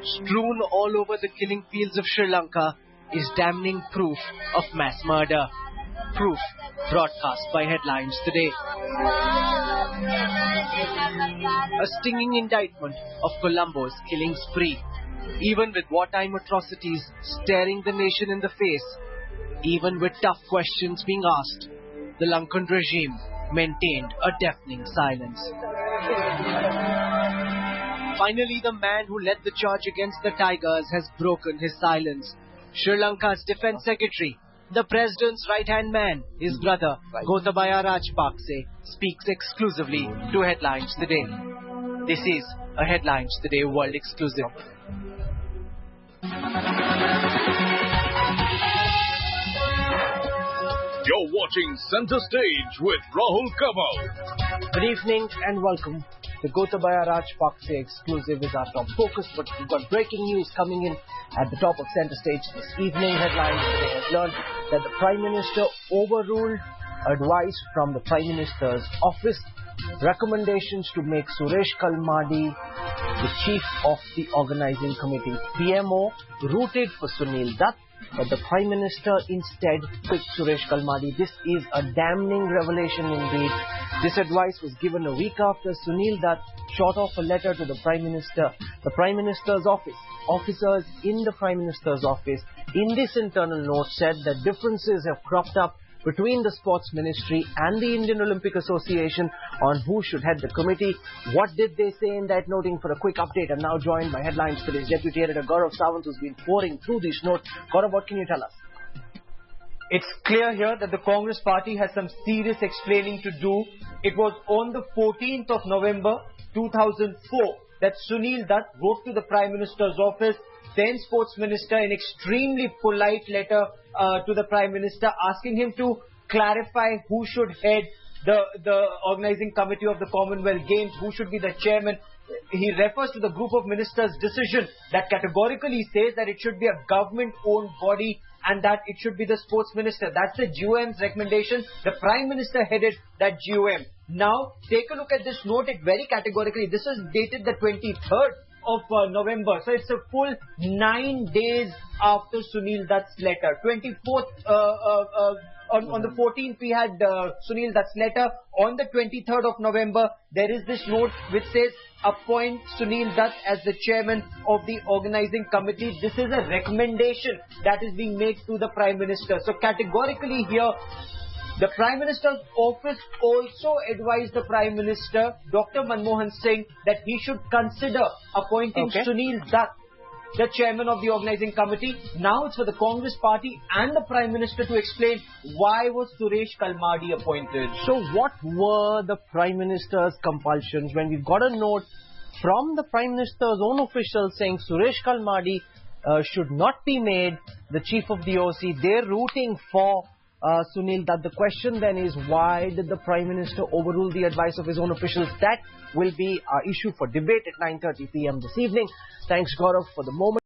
strewn all over the killing fields of Sri Lanka is damning proof of mass murder. Proof broadcast by Headlines Today. A stinging indictment of Colombo's killing spree. Even with wartime atrocities staring the nation in the face, even with tough questions being asked, the Lankan regime maintained a deafening silence. Finally, the man who led the charge against the Tigers has broken his silence. Sri Lanka's Defence Secretary, the President's right-hand man, his brother, Gothabaye Rajapakse, speaks exclusively to Headlines Today. This is a Headlines Today World exclusive. You're watching Center Stage with Rahul Kamal. Good evening and welcome. The Gothabaye Rajapakse exclusive is our top focus, but we've got breaking news coming in at the top of Center Stage this evening. Headlines Today has learned that the Prime Minister overruled advice from the Prime Minister's office, recommendations to make Suresh Kalmadi the chief of the organising committee. PMO rooted for Sunil Dutt, but the Prime Minister instead picked Suresh Kalmadi. This is a damning revelation indeed. This advice was given a week after Sunil Dutt shot off a letter to the Prime Minister. The Prime Minister's office, officers in the Prime Minister's office, in this internal note said that differences have cropped up between the Sports Ministry and the Indian Olympic Association on who should head the committee. What did they say in that noting? For a quick update, I'm now joined by Headlines Today's Deputy Editor Gaurav Sawant, who's been pouring through these notes. Gaurav, what can you tell us? It's clear here that the Congress party has some serious explaining to do. It was on the 14th of November 2004 that Sunil Dutt wrote to the Prime Minister's office, then Sports Minister, an extremely polite letter to the Prime Minister asking him to clarify who should head the organising committee of the Commonwealth Games, who should be the chairman. He refers to the group of ministers' decision that categorically says that it should be a government-owned body and that it should be the Sports Minister. That's the GOM's recommendation. The Prime Minister headed that GOM. Now, take a look at this note. It very categorically, this is dated the 23rd of November. So it's a full 9 days after Sunil Dutt's letter. 24th, on the 14th, we had Sunil Dutt's letter. On the 23rd of November, there is this note which says, appoint Sunil Dutt as the chairman of the organising committee. This is a recommendation that is being made to the Prime Minister. So categorically here, the Prime Minister's office also advised the Prime Minister, Dr. Manmohan Singh, that he should consider appointing Sunil Dutt, the chairman of the organising committee. Now it's for the Congress party and the Prime Minister to explain why was Suresh Kalmadi appointed. So what were the Prime Minister's compulsions when we've got a note from the Prime Minister's own officials saying Suresh Kalmadi should not be made the chief of the OC? They're rooting for Sunil Dutt. The question then is, why did the Prime Minister overrule the advice of his own officials? That will be our issue for debate at 9:30 p.m. this evening. Thanks, Gaurav, for the moment.